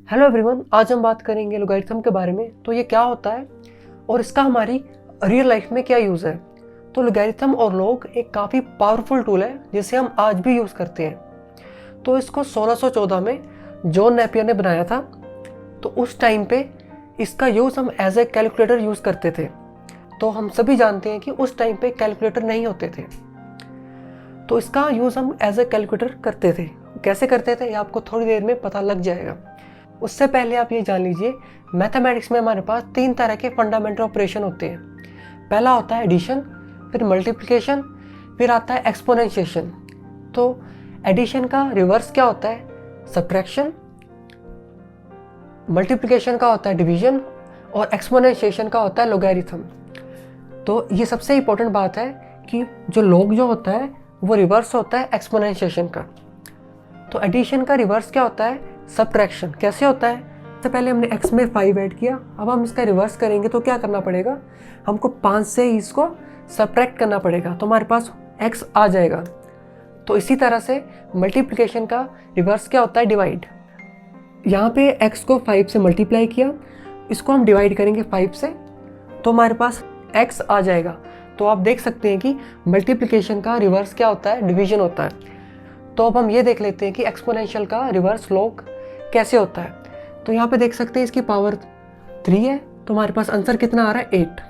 Hello everyone, आज हम बात करेंगे लॉगरिथम के बारे में। तो ये क्या होता है और इसका हमारी रियल लाइफ में क्या यूज़ है। तो लॉगरिथम और लॉग एक काफ़ी पावरफुल टूल है जिसे हम आज भी यूज़ करते हैं। तो इसको 1614 में जॉन नेपियर ने बनाया था। तो उस टाइम पे इसका यूज़ हम एज ए कैलकुलेटर यूज़ करते थे। तो हम सभी जानते हैं कि उस टाइम पे कैलकुलेटर नहीं होते थे, तो इसका यूज़ हम एज ए कैलकुलेटर करते थे। कैसे करते थे ये आपको थोड़ी देर में पता लग जाएगा। उससे पहले आप ये जान लीजिए, मैथमेटिक्स में हमारे पास 3 तरह के फंडामेंटल ऑपरेशन होते हैं। पहला होता है एडिशन, फिर मल्टीप्लिकेशन, फिर आता है एक्सपोनेंशिएशन। तो एडिशन का रिवर्स क्या होता है? सब्ट्रैक्शन। मल्टीप्लिकेशन का होता है डिवीजन और एक्सपोनेंशिएशन का होता है लॉगरिथम। तो ये सबसे इंपॉर्टेंट बात है कि जो लॉग जो होता है वो रिवर्स होता है एक्सपोनेंशिएशन का। तो एडिशन का रिवर्स क्या होता है? सब्ट्रैक्शन। कैसे होता है? सबसे पहले हमने x में 5 ऐड किया, अब हम इसका रिवर्स करेंगे तो क्या करना पड़ेगा? हमको 5 से इसको सब्ट्रैक्ट करना पड़ेगा, तो हमारे पास x आ जाएगा। तो इसी तरह से मल्टीप्लिकेशन का रिवर्स क्या होता है? डिवाइड। यहाँ पे x को 5 से मल्टीप्लाई किया, इसको हम डिवाइड करेंगे 5 से, तो हमारे पास x आ जाएगा। तो आप देख सकते हैं कि मल्टीप्लिकेशन का रिवर्स क्या होता है? डिवीजन होता है। तो अब हम ये देख लेते हैं कि एक्सपोनेंशियल का रिवर्स लॉग कैसे होता है। तो यहाँ पे देख सकते हैं इसकी पावर 3 है, तो हमारे पास आंसर कितना आ रहा है? 8।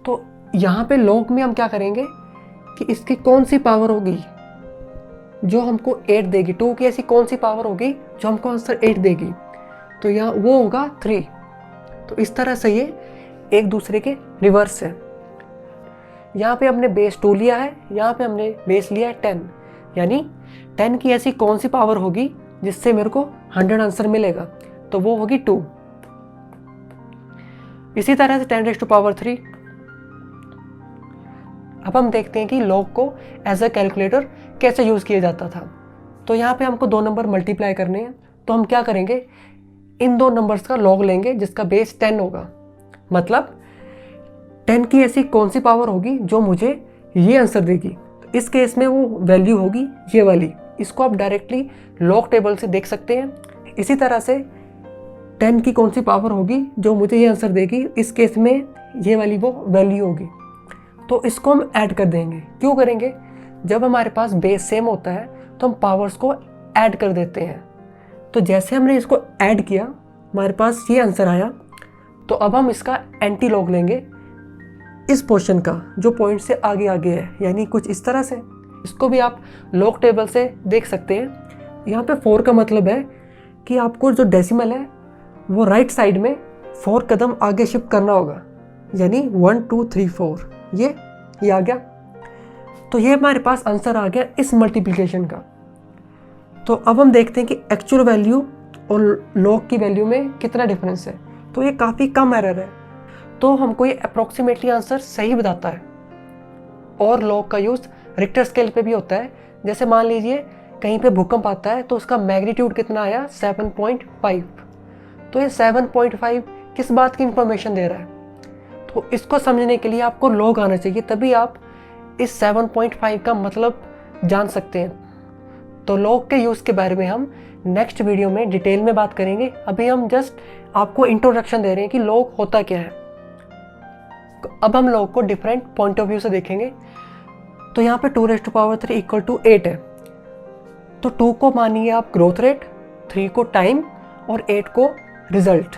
तो यहाँ पे लॉग में हम क्या करेंगे कि इसकी कौन सी पावर होगी जो हमको 8 देगी। 2 की ऐसी कौन सी पावर होगी जो हमको आंसर 8 देगी? तो यहाँ वो होगा 3। तो इस तरह से ये एक दूसरे के रिवर्स है। यहाँ पे हमने बेस 2 लिया है, यहाँ पे हमने बेस लिया है 10, यानी 10 की ऐसी कौन सी पावर होगी जिससे मेरे को 100 आंसर मिलेगा? तो वो होगी 2। इसी तरह से 10⁻³ अब हम देखते हैं कि लॉग को एज अ कैलकुलेटर कैसे यूज़ किया जाता था। तो यहाँ पे हमको 2 नंबर मल्टीप्लाई करने हैं, तो हम क्या करेंगे? इन 2 नंबर्स का लॉग लेंगे जिसका बेस 10 होगा। मतलब 10 की ऐसी कौन सी पावर होगी जो मुझे ये आंसर देगी? तो इस केस में वो वैल्यू होगी ये वाली। इसको आप डायरेक्टली लॉग टेबल से देख सकते हैं। इसी तरह से 10 की कौन सी पावर होगी जो मुझे ये आंसर देगी? इस केस में ये वाली वो वैल्यू होगी। तो इसको हम ऐड कर देंगे। क्यों करेंगे? जब हमारे पास बेस सेम होता है तो हम पावर्स को ऐड कर देते हैं। तो जैसे हमने इसको ऐड किया हमारे पास ये आंसर आया। तो अब हम इसका एंटी लॉग लेंगे इस पोर्शन का जो पॉइंट से आगे आगे है, यानी कुछ इस तरह से। इसको भी आप लॉग टेबल से देख सकते हैं। यहाँ पे 4 का मतलब है कि आपको जो डेसिमल है वो राइट साइड में 4 कदम आगे शिफ्ट करना होगा, यानी 1 2 3 4 ये आ गया। तो ये हमारे पास आंसर आ गया इस मल्टीप्लिकेशन का। तो अब हम देखते हैं कि एक्चुअल वैल्यू और लॉग की वैल्यू में कितना डिफरेंस है। तो ये काफ़ी कम एरर है, तो हमको ये अप्रॉक्सीमेटली आंसर सही बताता है। और लॉग का यूज़ रिक्टर स्केल पे भी होता है। जैसे मान लीजिए कहीं पे भूकंप आता है तो उसका मैग्नीट्यूड कितना आया? 7.5। तो ये 7.5 किस बात की इंफॉर्मेशन दे रहा है? तो इसको समझने के लिए आपको लॉग आना चाहिए, तभी आप इस 7.5 का मतलब जान सकते हैं। तो लॉग के यूज़ के बारे में हम नेक्स्ट वीडियो में डिटेल में बात करेंगे। अभी हम जस्ट आपको इंट्रोडक्शन दे रहे हैं कि लॉग होता क्या है। अब हम लॉग को डिफरेंट पॉइंट ऑफ व्यू से देखेंगे। तो यहाँ पे 2⁻³ = 8 है। तो 2 को मानिए आप ग्रोथ रेट, 3 को टाइम और 8 को रिजल्ट।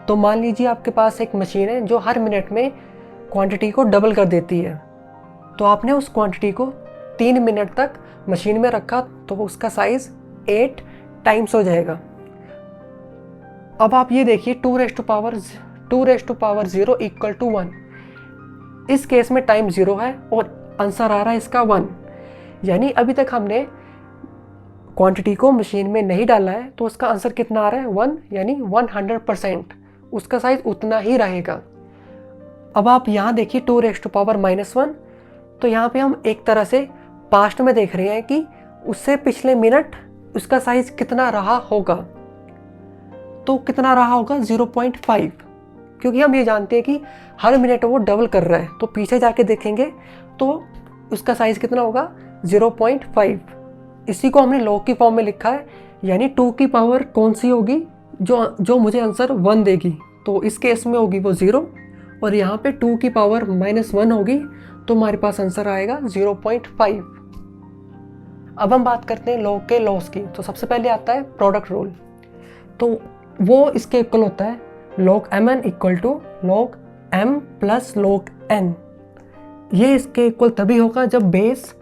तो मान लीजिए आपके पास एक मशीन है जो हर मिनट में क्वांटिटी को डबल कर देती है। तो आपने उस क्वांटिटी को 3 मिनट तक मशीन में रखा तो उसका साइज 8 टाइम्स हो जाएगा। अब आप ये देखिए 2⁻0 = 1। इस केस में टाइम 0 है और आंसर आ रहा है इसका 1, यानी अभी तक हमने क्वांटिटी को मशीन में नहीं डाला है तो उसका आंसर कितना आ रहा है? 1, यानी 100% उसका साइज उतना ही रहेगा। अब आप यहाँ देखिए 2⁻⁻1। तो यहाँ पे हम एक तरह से पास्ट में देख रहे हैं कि उससे पिछले मिनट उसका साइज कितना रहा होगा। तो कितना रहा होगा? 0.5, क्योंकि हम ये जानते हैं कि हर मिनट वो डबल कर रहा है। तो पीछे जाके देखेंगे तो उसका साइज कितना होगा? 0.5। इसी को हमने लॉग की फॉर्म में लिखा है, यानी 2 की पावर कौन सी होगी? जो मुझे आंसर 1 देगी, तो इस केस में होगी वो 0, और यहाँ पे 2 की पावर -1 होगी, तो हमारे पास आंसर आएगा 0.5। अब हम बात करते हैं लॉग के लॉस की। तो सबसे पहले आता है प्रोडक्ट रूल, तो वो इसके इक्वल होता है log mn equal to log m plus log n। ये इसके इक्वल तभी होगा जब बेस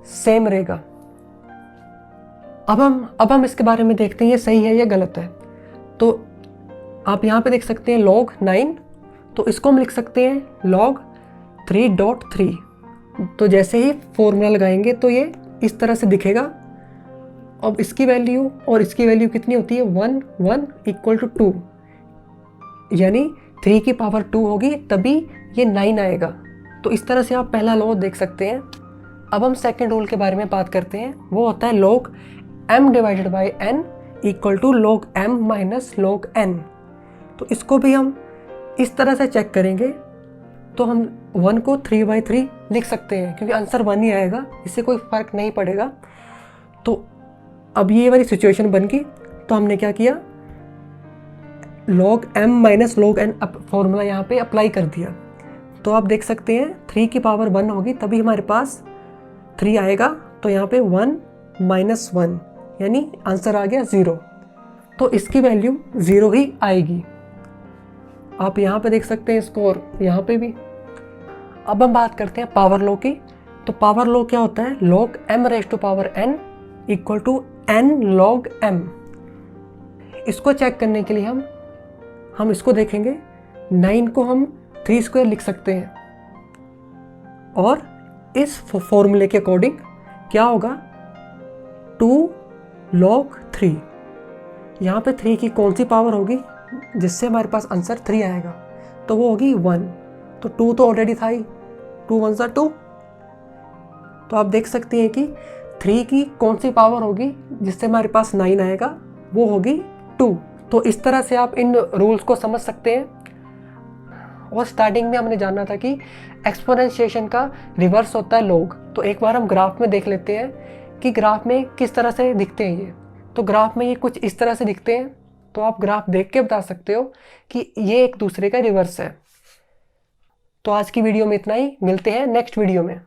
सेम रहेगा। अब हम इसके बारे में देखते हैं ये सही है या गलत है। तो आप यहाँ पे देख सकते हैं log 9, तो इसको हम लिख सकते हैं log 3.3। तो जैसे ही फॉर्मूला लगाएंगे तो ये इस तरह से दिखेगा। अब इसकी वैल्यू और इसकी वैल्यू कितनी होती है, 1 1 इक्वल टू 2, यानी 3 की पावर 2 होगी तभी ये 9 आएगा। तो इस तरह से आप पहला लॉ देख सकते हैं। अब हम सेकंड रूल के बारे में बात करते हैं, वो होता है log m divided by n equal to log m minus log n। तो इसको भी हम इस तरह से चेक करेंगे, तो हम 1 को 3/3 लिख सकते हैं क्योंकि आंसर 1 ही आएगा, इससे कोई फ़र्क नहीं पड़ेगा। तो अब ये वाली सिचुएशन बन गई, तो हमने क्या किया, log m minus log n formula यहाँ पे अप्लाई कर दिया। तो आप देख सकते हैं 3 की पावर 1 होगी तभी हमारे पास 3 आएगा, तो यहाँ पे 1 माइनस 1 यानी आंसर आ गया 0। तो इसकी वैल्यू 0 ही आएगी। आप यहाँ पे देख सकते हैं स्कोर यहाँ पे भी। अब हम बात करते हैं पावर लॉ की। तो पावर लॉ क्या होता है, log m raise to power n equal to n log m। इसको चेक करने के लिए हम इसको देखेंगे, 9 को हम 3 स्क्वायर लिख सकते हैं, और इस फॉर्मूले के अकॉर्डिंग क्या होगा, 2 log 3। यहाँ पे 3 की कौन सी पावर होगी जिससे हमारे पास आंसर 3 आएगा, तो वो होगी 1। तो 2 तो ऑलरेडी था ही, 2 1 2। तो आप देख सकते हैं कि 3 की कौन सी पावर होगी जिससे हमारे पास 9 आएगा, वो होगी 2। तो इस तरह से आप इन रूल्स को समझ सकते हैं। और स्टार्टिंग में हमने जाना था कि एक्सपोनेंशिएशन का रिवर्स होता है log। तो एक बार हम ग्राफ में देख लेते हैं कि ग्राफ में किस तरह से दिखते हैं ये। तो ग्राफ में ये कुछ इस तरह से दिखते हैं, तो आप ग्राफ देख के बता सकते हो कि ये एक दूसरे का रिवर्स है। तो आज की वीडियो में इतना ही, मिलते हैं नेक्स्ट वीडियो में।